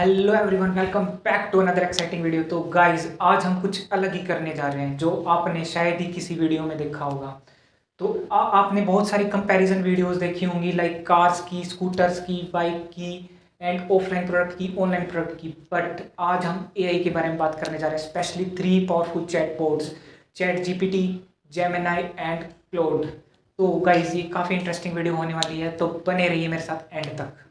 Hello everyone, welcome back to another exciting video. तो guys, आज हम कुछ अलग ही करने जा रहे हैं जो आपने शायद ही किसी वीडियो में देखा होगा। तो आपने बहुत सारी कंपैरिजन वीडियोस देखी होंगी, लाइक कार्स की, स्कूटर्स की, बाइक की एंड ऑफलाइन प्रोडक्ट की, ऑनलाइन प्रोडक्ट की। बट आज हम एआई के बारे में बात करने जा रहे हैं, specially 3 powerful chatbots, ChatGPT, Gemini and Claude. तो गाइस, ये काफ़ी इंटरेस्टिंग वीडियो होने वाली है, तो बने रहिए मेरे साथ एंड तक।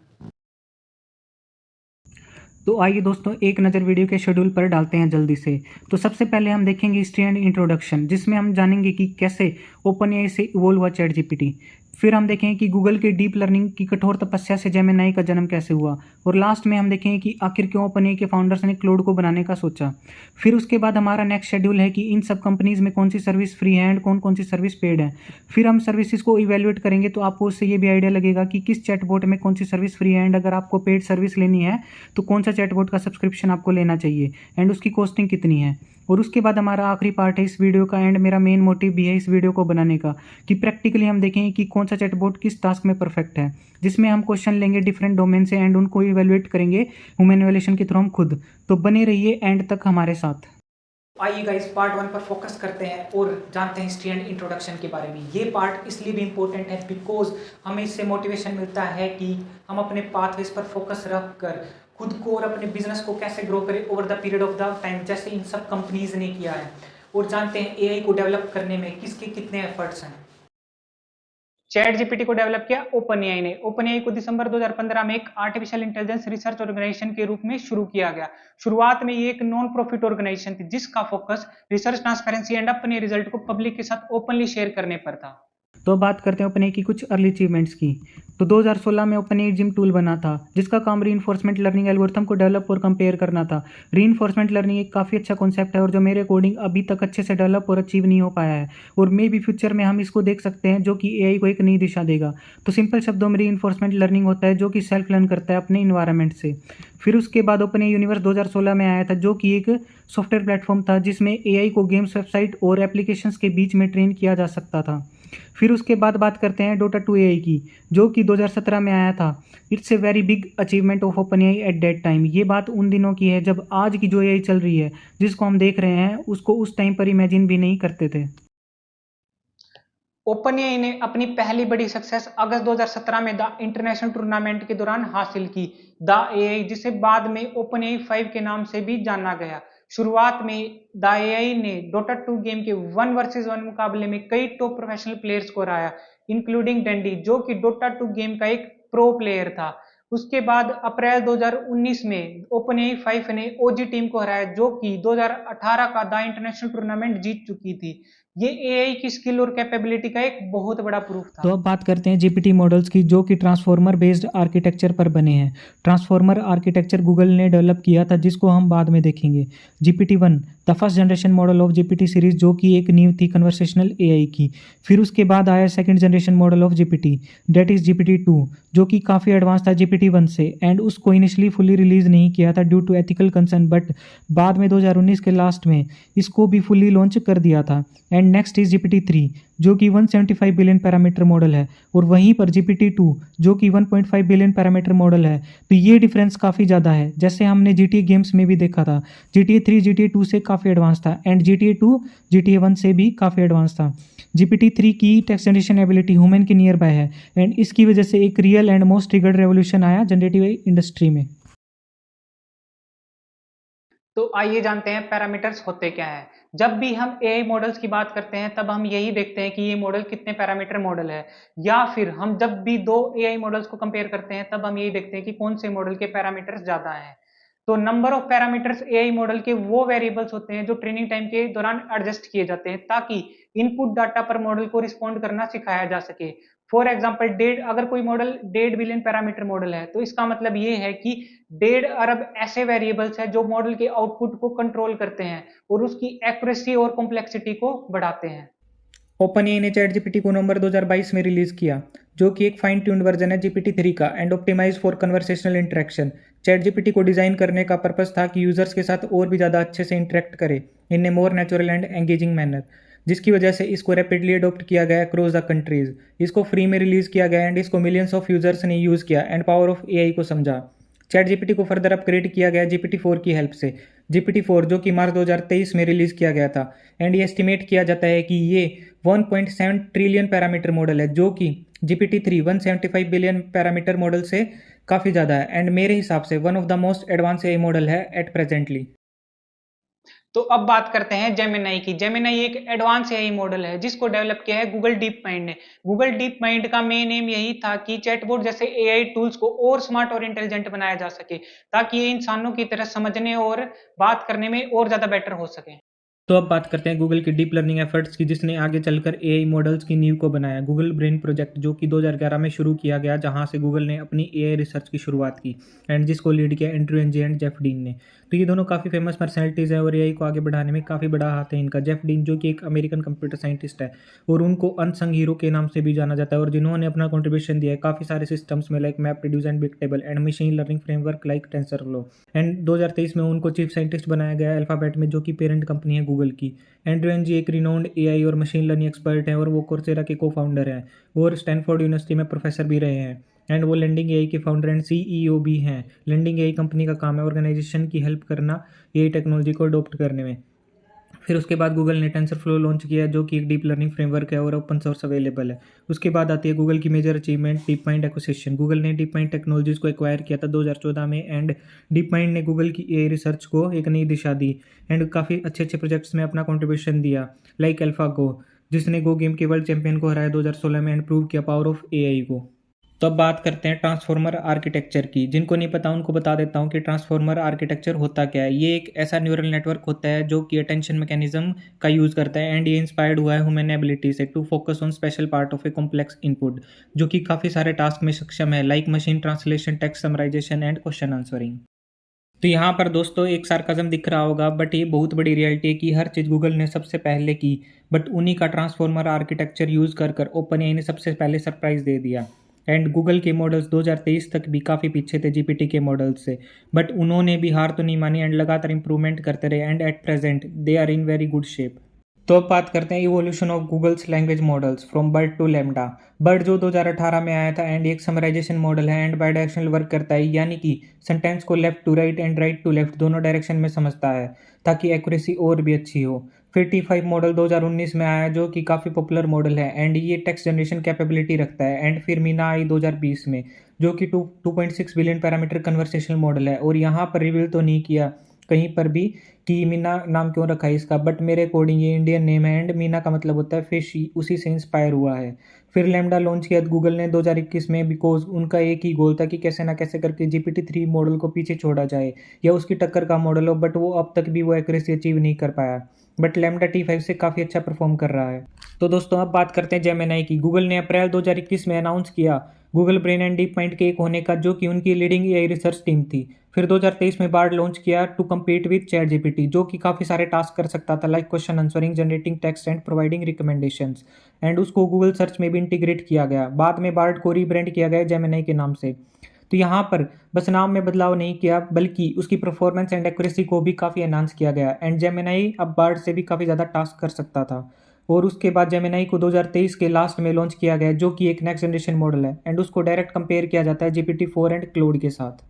तो आइए दोस्तों, एक नज़र वीडियो के शेड्यूल पर डालते हैं जल्दी से। तो सबसे पहले हम देखेंगे हिस्ट्री एंड इंट्रोडक्शन, जिसमें हम जानेंगे कि कैसे ओपन एआई से इवोल्व हुआ चैट जीपीटी। फिर हम देखेंगे कि गूगल के डीप लर्निंग की कठोर तपस्या से जेमिनाई का जन्म कैसे हुआ। और लास्ट में हम देखेंगे कि आखिर क्यों ओपन एआई के फाउंडर्स ने क्लोड को बनाने का सोचा। फिर उसके बाद हमारा नेक्स्ट शेड्यूल है कि इन सब कंपनीज में कौन सी सर्विस फ्री है एंड कौन कौन सी सर्विस पेड है। फिर हम सर्विसेज को इवेल्युएट करेंगे, तो आपको उससे ये भी आइडिया लगेगा कि किस चैटबॉट में कौन सी सर्विस फ्री है एंड अगर आपको पेड सर्विस लेनी है तो कौन सा चैटबॉट का सब्सक्रिप्शन आपको लेना चाहिए एंड उसकी कॉस्टिंग कितनी है। और उसके बाद हमारा आखिरी पार्ट है इस वीडियो का एंड मेरा मेन मोटिव भी है इस वीडियो को बनाने का, कि प्रैक्टिकली हम देखेंगे कि कौन सा चैटबॉट किस टास्क में परफेक्ट है, जिसमें हम क्वेश्चन लेंगे डिफरेंट डोमेन से एंड उनको इवेल्युएट करेंगे ह्यूमन इवैल्यूएशन के थ्रू हम खुद। तो बने रहिए एंड तक हमारे साथ। आइए गाइस, पार्ट 1 पर फोकस करते हैं और जानते हैं हिस्ट्री एंड इंट्रोडक्शन के बारे में। ये पार्ट इसलिए भी इम्पोर्टेंट है बिकॉज हमें इससे मोटिवेशन मिलता है कि हम अपने पाथवेज पर फोकस रख कर खुद को और अपने बिजनेस को कैसे ग्रो करें over the period of the time, जैसे इन सब कंपनीज ने किया है। और जानते हैं एआई को डेवलप करने में किसके कितने एफर्ट्स हैं। चैट जीपीटी को डेवलप किया ओपन एआई ने। ओपन एआई को दिसंबर 2015 में एक आर्टिफिशियल इंटेलिजेंस रिसर्च ऑर्गेनाइजेशन के रूप में शुरू किया गया। शुरुआत में ये एक नॉन प्रॉफिट ऑर्गेनाइजेशन थी जिसका फोकस रिसर्च ट्रांसपेरेंसी एंड अपने रिजल्ट को पब्लिक के साथ ओपनली शेयर करने पर था। तो बात करते हैं ओपन की कुछ अर्ली अचीवमेंट्स की। तो 2016 में ओपन जिम टूल बना था जिसका काम रीइंफोर्समेंट लर्निंग एल्गोरिथम को डेवलप और कंपेयर करना था। रीइंफोर्समेंट लर्निंग एक काफ़ी अच्छा कॉन्सेप्ट है और जो मेरे अकॉर्डिंग अभी तक अच्छे से डेवलप और अचीव नहीं हो पाया है, और मे भी फ्यूचर में हम इसको देख सकते हैं जो कि एआई को एक नई दिशा देगा। तो सिंपल शब्दों में रीइंफोर्समेंट लर्निंग होता है जो कि सेल्फ लर्न करता है अपने इन्वायरमेंट से। फिर उसके बाद ओपन यूनिवर्स 2016 में आया था जो कि एक सॉफ्टवेयर प्लेटफॉर्म था जिसमें एआई को गेम्स, वेबसाइट और एप्लीकेशंस के बीच में ट्रेन किया जा सकता था। फिर उसके बाद बात करते हैं डोटा 2 एआई की, जो कि 2017 में आया था। It's a very big achievement of open AI at that time. ये बात उन दिनों की है जब आज की जो एआई चल रही है, जिसको हम देख रहे हैं, उसको उस टाइम पर इमेजिन भी नहीं करते थे। ओपन एआई ने अपनी पहली बड़ी सक्सेस अगस्त 2017 में द इंटरनेशनल टूर्नामेंट के दौरान हासिल की। द एआई, जिसे बाद में ओपन एआई 5 के नाम से भी जाना गया। शुरुआत में द एआई ने डोटा 2 गेम के 1 वर्सेस 1 मुकाबले में कई टॉप प्रोफेशनल प्लेयर्स को हराया, इंक्लूडिंग डंडी जो कि डोटा 2 गेम का एक प्रो प्लेयर था। उसके बाद अप्रैल 2019 में ओपन एआई 5 ने ओजी टीम को हराया जो कि 2018 का द इंटरनेशनल टूर्नामेंट जीत चुकी थी। ये एआई की स्किल और कैपेबिलिटी का एक बहुत बड़ा प्रूफ था। तो अब बात करते हैं जीपीटी मॉडल्स की, जो कि ट्रांसफॉर्मर बेस्ड आर्किटेक्चर पर बने हैं। ट्रांसफॉर्मर आर्किटेक्चर गूगल ने डेवलप किया था जिसको हम बाद में देखेंगे। GPT 1 the first generation model of GPT series, जो कि एक नींव थी कन्वर्सेशनल एआई की। फिर उसके बाद आया second generation model of GPT, that is GPT 2, जो कि काफ़ी एडवांस था जीपीटी 1 से एंड उसको इनिशियली फुली रिलीज नहीं किया था due to ethical concern, but बाद में 2019 के लास्ट में इसको भी फुली लॉन्च कर दिया था। एंड नेक्स्ट इज जीपीटी 3, जो कि 175 बिलियन पैरामीटर मॉडल है, और वहीं पर जीपीटी 2 जो कि 1.5 बिलियन पैरामीटर मॉडल है। तो ये डिफरेंस काफ़ी ज़्यादा है, जैसे हमने जीटीए गेम्स में भी देखा था। जीटीए 3 जीटीए 2 से काफ़ी एडवांस था एंड जीटीए 2 जीटीए 1 से भी काफ़ी एडवांस था। जीपीटी 3 की टेक्स्ट जनरेशन एबिलिटी ह्यूमन के नियर बाय है एंड इसकी वजह से एक real and most triggered revolution आया जनरेटिव इंडस्ट्री में। तो आइए जानते हैं पैरामीटर्स होते क्या हैं। जब भी हम एआई मॉडल्स की बात करते हैं तब हम यही देखते हैं कि ये मॉडल कितने पैरामीटर मॉडल है, या फिर हम जब भी दो एआई मॉडल्स को कंपेयर करते हैं तब हम यही देखते हैं कि कौन से मॉडल के पैरामीटर्स ज्यादा हैं। तो number of parameters AI model के वो वेरिएबल्स होते हैं जो ट्रेनिंग टाइम के दौरान एडजस्ट किए जाते हैं ताकि इनपुट डाटा पर मॉडल को रिस्पॉन्ड करना सिखाया जा सके। फॉर एग्जाम्पल, अगर कोई मॉडल 1.5 बिलियन पैरामीटर मॉडल है तो इसका मतलब ये है कि 1.5 अरब ऐसे वेरिएबल्स हैं जो मॉडल के आउटपुट को कंट्रोल करते हैं और उसकी एक्यूरेसी और कॉम्प्लेक्सिटी को बढ़ाते हैं। ओपनएआई ने चैट जीपीटी को नवंबर 2022 में रिलीज किया, जो कि एक फाइन ट्यून्ड वर्जन है जीपीटी 3 का and optimise for conversational interaction. Chat GPT को डिजाइन करने का पर्पस था कि यूजर्स के साथ और भी ज़्यादा अच्छे से इंटरेक्ट करे in a more natural and engaging manner, जिसकी वजह से इसको रैपिडली अडॉप्ट किया गया अक्रॉस द कंट्रीज। इसको फ्री में रिलीज किया गया एंड इसको मिलियंस ऑफ यूजर्स ने यूज़ किया एंड पावर ऑफ एआई को समझा। चैट जीपीटी को फर्दर अपग्रेड किया गया GPT-4 की हेल्प से। GPT-4 जो कि मार्च 2023 में रिलीज़ किया गया था एंड ये एस्टिमेट किया जाता है कि ये 1.7 ट्रिलियन पैरामीटर मॉडल है, जो कि GPT-3 175 बिलियन पैरामीटर मॉडल से काफ़ी ज़्यादा है एंड मेरे हिसाब से one of the most advance AI model है एट प्रेजेंटली। तो अब बात करते हैं जेमिनाई की। जेमिनाई एक एडवांस एआई मॉडल है जिसको डेवलप किया है गूगल डीप माइंड ने। गूगल डीप माइंड का मेन एम यही था कि चैटबॉट जैसे एआई टूल्स को और स्मार्ट और इंटेलिजेंट बनाया जा सके, ताकि ये इंसानों की तरह समझने और बात करने में और ज्यादा बेटर हो सके। तो अब बात करते हैं गूगल की डीप लर्निंग एफर्ट्स की, जिसने आगे चलकर एआई मॉडल्स की नींव को बनाया। गूगल ब्रेन प्रोजेक्ट जो कि 2011 में शुरू किया गया, जहां से गूगल ने अपनी एआई रिसर्च की शुरुआत की एंड जिसको लीड किया Andrew Ng and Jeff Dean ने। तो ये दोनों काफ़ी फेमस पर्सनैलिटीज़ हैं और एआई को आगे बढ़ाने में काफ़ी बड़ा हाथ है इनका। जेफ डीन जो कि एक अमेरिकन कंप्यूटर साइंटिस्ट है और उनको अनसंग हीरो के नाम से भी जाना जाता है, और जिन्होंने अपना कंट्रीब्यूशन दिया है काफ़ी सारे सिस्टम्स में like map reduce and big table and machine learning framework like TensorFlow. And 2023 में उनको चीफ साइंटिस्ट बनाया गया अल्फाबेट में, जो कि पेरेंट कंपनी है गूगल की। एंड्रयू एंजी एक रिनाउंड एआई और मशीन लर्निंग एक्सपर्ट हैं और वो कोर्सेरा के को फाउंडर हैं और स्टैनफोर्ड यूनिवर्सिटी में प्रोफेसर भी रहे हैं एंड वो लैंडिंग एआई के फाउंडर एंड सीईओ भी हैं। लैंडिंग एआई कंपनी का काम है ऑर्गेनाइजेशन की हेल्प करना एआई टेक्नोलॉजी को अडोप्ट करने में। फिर उसके बाद गूगल ने टेंसरफ्लो लॉन्च किया, जो कि एक डीप लर्निंग फ्रेमवर्क है और ओपन सोर्स अवेलेबल है। उसके बाद आती है गूगल की major achievement, DeepMind acquisition. Google ने डीप माइंड टेक्नोलॉजीज को एक्वायर किया था 2014 में एंड डीप माइंड ने गूगल की एआई रिसर्च को एक नई दिशा दी एंड काफ़ी अच्छे अच्छे प्रोजेक्ट्स में अपना कॉन्ट्रीब्यूशन दिया, लाइक अल्फागो जिसने गो गेम के वर्ल्ड चैंपियन को हराया 2016 में एंड प्रूव किया पावर ऑफ एआई को। तो अब बात करते हैं ट्रांसफॉर्मर आर्किटेक्चर की। जिनको नहीं पता उनको बता देता हूँ कि ट्रांसफॉर्मर आर्किटेक्चर होता क्या है। ये एक ऐसा न्यूरल नेटवर्क होता है जो कि अटेंशन मैकेनिज्म का यूज़ करता है एंड ये इंस्पायर्ड हुआ है ह्यूमन एबिलिटी से to focus on special part of a complex input, जो कि काफ़ी सारे टास्क में सक्षम है, like machine translation, text summarisation and question answering. तो यहाँ पर दोस्तों एक सार्काज्म दिख रहा होगा, बट ये बहुत बड़ी रियलिटी है कि हर चीज़ गूगल ने सबसे पहले की, बट उन्हीं का ट्रांसफॉर्मर आर्किटेक्चर यूज़ कर ओपन एआई ने सबसे पहले सरप्राइज दे दिया। एंड गूगल के मॉडल्स 2023 तक भी काफ़ी पीछे थे जीपीटी के मॉडल्स से, बट उन्होंने भी हार तो नहीं मानी एंड लगातार इंप्रूवमेंट करते रहे and at present they are in very good shape. तो अब बात करते हैं evolution of Google's language models from BERT to LaMDA. BERT जो 2018 में आया था एंड एक समराइजेशन मॉडल है एंड बाई डायरेक्शनल वर्क करता है, यानी कि सेंटेंस को left to right and right to left दोनों डायरेक्शन में समझता है ताकि एक्यूरेसी और भी अच्छी हो। फिर T5 मॉडल 2019 में आया जो कि काफ़ी पॉपुलर मॉडल है एंड ये टेक्स्ट जनरेशन कैपेबिलिटी रखता है। एंड फिर मीना आई 2020 में जो कि 2.6 बिलियन पैरामीटर कन्वर्सेशनल मॉडल है, और यहाँ पर रिवील तो नहीं किया कहीं पर भी कि मीना नाम क्यों रखा है इसका, बट मेरे अकॉर्डिंग ये इंडियन नेम है एंड मीना का मतलब होता है फिश, उसी से इंस्पायर हुआ है। फिर लैम्डा लॉन्च किया गूगल ने 2021 में, बिकॉज उनका एक ही गोल था कि कैसे ना कैसे करके GPT-3 मॉडल को पीछे छोड़ा जाए या उसकी टक्कर का मॉडल हो, बट वो अब तक भी वो एक्यूरेसी अचीव नहीं कर पाया, बट लैम्डा T5 से काफ़ी अच्छा परफॉर्म कर रहा है। तो दोस्तों अब बात करते हैं जेमिनाई की। गूगल ने अप्रैल 2021 में अनाउंस किया Google brain and deep mind के एक होने का, जो कि उनकी लीडिंग एआई रिसर्च टीम थी। फिर 2023 में बार्ड लॉन्च किया to compete with chat GPT, जो कि काफ़ी सारे टास्क कर सकता था, like question answering, generating text and providing recommendations, and उसको गूगल सर्च में भी इंटीग्रेट किया गया। बाद में बार्ड को रीब्रांड किया गया जेमिनाई के नाम से। तो यहाँ पर बस नाम में बदलाव नहीं किया, बल्कि उसकी परफॉर्मेंस एंड एक्यूरेसी को भी काफ़ी एनहांस किया गया एंड जेमिनाई अब बार्ड से भी काफ़ी ज़्यादा टास्क कर सकता था। और उसके बाद जेमिनाई को 2023 के लास्ट में लॉन्च किया गया, जो कि एक नेक्स्ट जनरेशन मॉडल है एंड उसको डायरेक्ट कंपेयर किया जाता है GPT-4 एंड क्लोड के साथ।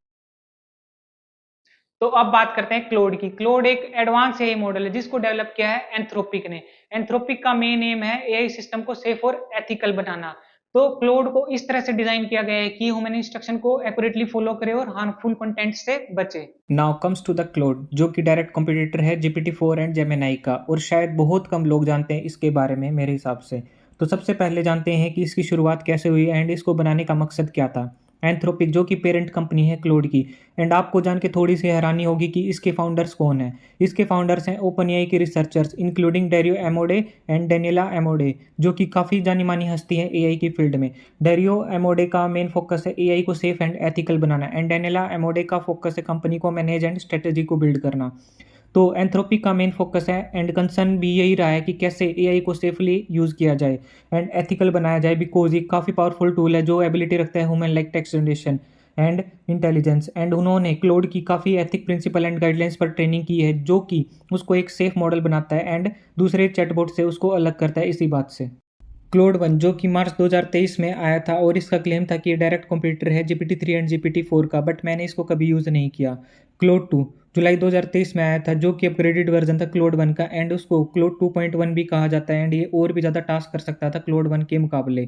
तो अब बात करते हैं क्लोड की। क्लोड एक एडवांस एआई मॉडल है जिसको डेवलप किया है एंथ्रोपिक ने। एंथ्रोपिक का मेन एम है एआई सिस्टम को सेफ और एथिकल बनाना। तो क्लोड को इस तरह से डिजाइन किया गया है कि ह्यूमन इंस्ट्रक्शन को एक्यूरेटली फॉलो करे और हार्मफुल कंटेंट से बचे। नाउ कम्स टू द क्लोड, जो कि डायरेक्ट कॉम्पिटिटर है GPT-4 एंड जेमिनाई का, और शायद बहुत कम लोग जानते हैं इसके बारे में मेरे हिसाब से। तो सबसे पहले जानते हैं कि इसकी शुरुआत कैसे हुई एंड इसको बनाने का मकसद क्या था। एंथ्रोपिक जो कि पेरेंट कंपनी है क्लोड की, एंड आपको जान के थोड़ी सी हैरानी होगी कि इसके फाउंडर्स कौन हैं। इसके फाउंडर्स हैं ओपन एआई के researchers including Dario Amodei and Daniela Amodei, जो कि काफ़ी जानी मानी हस्ती है एआई की फील्ड में। डेरियो एमोडे का मेन फोकस है एआई को सेफ एंड एथिकल बनाना एंड डेनियला एमोडे का फोकस है कंपनी को मैनेज एंड स्ट्रेटेजी को बिल्ड करना। तो एंथ्रोपिक का मेन फोकस है एंड कंसर्न भी यही रहा है कि कैसे एआई को सेफली यूज़ किया जाए एंड एथिकल बनाया जाए, बिकॉज ये काफ़ी पावरफुल टूल है जो एबिलिटी रखता है human like text generation and intelligence. And उन्होंने क्लोड की काफ़ी एथिक प्रिंसिपल एंड गाइडलाइंस पर ट्रेनिंग की है, जो कि उसको एक सेफ मॉडल बनाता है एंड दूसरे चैटबॉट से उसको अलग करता है इसी बात से। क्लोड 1 जो कि मार्च 2023 में आया था और इसका क्लेम था कि ये डायरेक्ट कॉम्पिटिटर है GPT-3 एंड GPT-4 का, बट मैंने इसको कभी यूज़ नहीं किया। क्लोड 2 जुलाई 2023 में आया था जो कि अपग्रेडेड वर्जन था क्लोड 1 का एंड उसको क्लोड 2.1 भी कहा जाता है एंड ये और भी ज़्यादा टास्क कर सकता था क्लोड 1 के मुकाबले।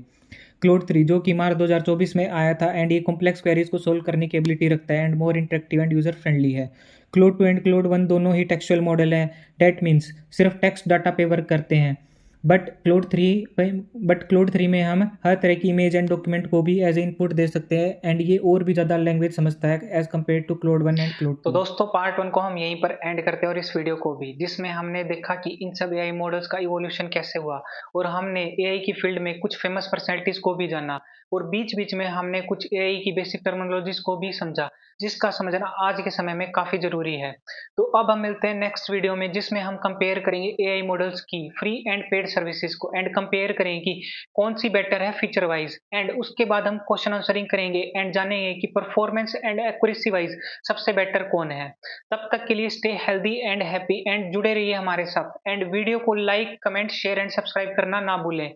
क्लोड 3 जो कि मार्च 2024 में आया था एंड ये कॉम्प्लेक्स क्वेरीज को सोल्व करने की एबिलिटी रखता है and more interactive and user friendly है। क्लोड 2 एंड क्लोड 1 दोनों ही टेक्सचुअल मॉडल हैं, डैट मीन्स सिर्फ टेक्स्ट डाटा पे वर्क करते हैं। बट क्लोड 3 में हम हर तरह की इमेज एंड डॉक्यूमेंट को भी एज ए इनपुट दे सकते हैं एंड ये और भी ज़्यादा लैंग्वेज समझता है as compare to Claude 1 and Claude 2। तो दोस्तों पार्ट 1 को हम यहीं पर एंड करते हैं और इस वीडियो को भी, जिसमें हमने देखा कि इन सब एआई मॉडल्स का इवोल्यूशन कैसे हुआ और हमने एआई की फील्ड में कुछ फेमस पर्सनैलिटीज को भी जाना और बीच बीच में हमने कुछ एआई की बेसिक टर्मिनोलॉजीज को भी समझा, जिसका समझना आज के समय में काफी जरूरी है। तो अब हम मिलते हैं नेक्स्ट वीडियो में, जिसमें हम कंपेयर करेंगे एआई मॉडल्स की फ्री एंड पेड सर्विसेज को एंड कंपेयर करेंगे कि कौन सी बेटर है फीचर वाइज, एंड उसके बाद हम क्वेश्चन आंसरिंग करेंगे एंड जानेंगे कि परफॉर्मेंस एंड एक्यूरेसी वाइज सबसे बेटर कौन है। तब तक के लिए stay healthy and happy and जुड़े रहिए हमारे साथ एंड वीडियो को like, comment, share and subscribe करना ना भूलें।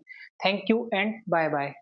Thank you and bye bye.